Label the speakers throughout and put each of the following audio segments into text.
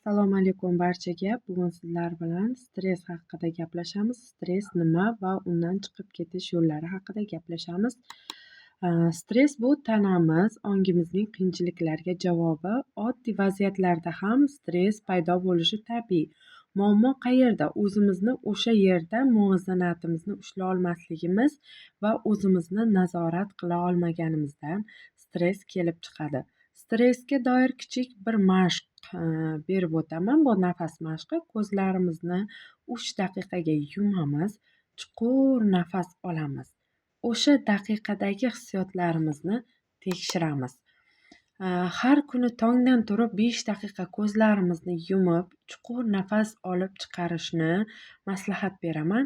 Speaker 1: Assalomu alaykum barchaga. Bugun sizlar bilan stress haqida gaplashamiz. Stress nima va undan chiqib ketish yo'llari haqida gaplashamiz. Stress bu tanamiz, ongimizning qiyinchiliklarga javobi. Oddiy vaziyatlarda ham stress paydo bo'lishi tabiiy. Muammo qayerda? O'zimizni o'sha yerda muvozanatimizni ushlay olmasligimiz va o'zimizni nazorat qila olmaganimizdan stress kelib chiqadi. Stressga doir kichik bir mashq berib o'taman. Bu nafas mashqi. Ko'zlarimizni 3 daqiqaga yumamiz, chuqur nafas olamiz. O'sha daqiqadagi hissiyotlarimizni tekshiramiz. Har kuni tongdan turib 5 daqiqa ko'zlarimizni yumib, chuqur nafas olib chiqarishni maslahat beraman.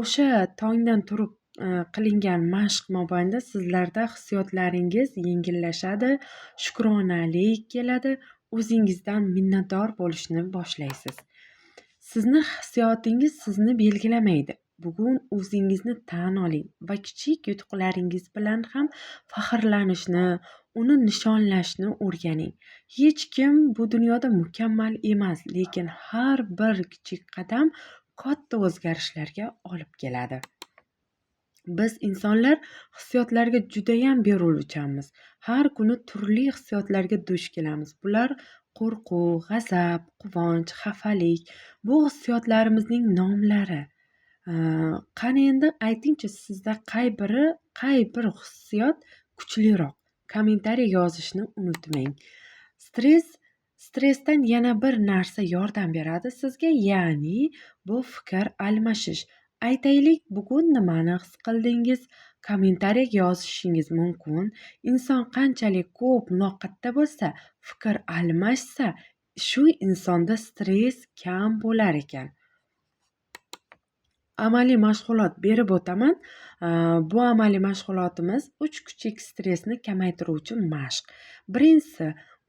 Speaker 1: O'sha tongdan turib qilingan mashq mobaynida sizlarda hissiyotlaringiz yengillashadi, shukronalik keladi, o'zingizdan minnatdor bo'lishni boshlaysiz. Sizni hissiyotingiz sizni belgilamaydi. Bugun o'zingizni tan oling va kichik yutuqlaringiz bilan ham faxrlanishni, uni nishonlashni o'rganing. Hech kim bu dunyoda mukammal emas, lekin har bir kichik qadam katta o'zgarishlarga olib keladi. Biz insonlar hissiyotlarga judayam beriluvchanmiz. Har kuni turli hissiyotlarga duch kelamiz. Bular qo'rquv, g'azab, quvonch, xafalik. Bu hissiyotlarimizning nomlari. Qani endi aytingchi, sizda qay bir hissiyot kuchliroq? Kommentariy yozishni unutmang. Stressdan yana bir narsa yordam beradi sizga, ya'ni bu fikr almashish. Aytaylik, bugun nimani his qildingiz? Kommentariy yozishingiz mumkin. Inson qanchalik ko'p muloqotda bo'lsa, fikr almashsa, shu insonda stress kam bo'lar ekan. Amaliy mashg'ulot berib o'taman. Bu amaliy mashg'ulotimiz 3 kichik stressni kamaytiruvchi mashq. Birinchisi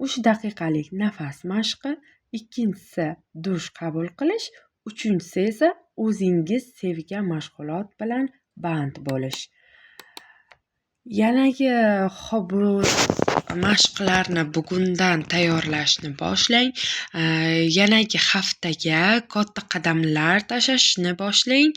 Speaker 1: 3 daqiqalik nafas mashqi, ikkinchisi dush qabul qilish, uchinchisi esa o'zingiz sevgan mashg'ulot bilan band bo'lish. Yanagi bu mashqlarni bugundan tayyorlashni boshlang. Yanagi haftaga katta qadamlar tashlashni boshlang.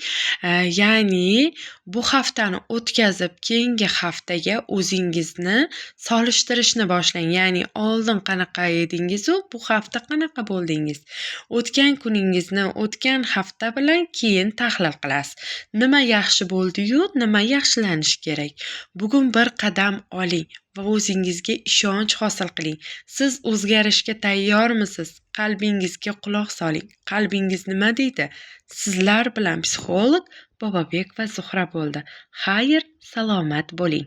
Speaker 1: Ya'ni bu haftani o'tkazib, keyingi haftaga o'zingizni solishtirishni boshlang. Ya'ni oldin qanaqa edingiz, bu hafta qanaqa bo'ldingiz? O'tgan kuningizni o'tgan hafta bilan keyin tahlil qilasiz. Nima yaxshi bo'ldi-yu, nima yaxshilanish kerak? Bugun bir qadam oling va o'zingizga ishonch hosil qiling. Siz o'zgarishga tayyormisiz? Qalbingizga quloq soling. Qalbingiz nima deydi? Sizlar bilan psixolog Bobobek va Zuhra bo'ldi. Xayr, salomat bo'ling.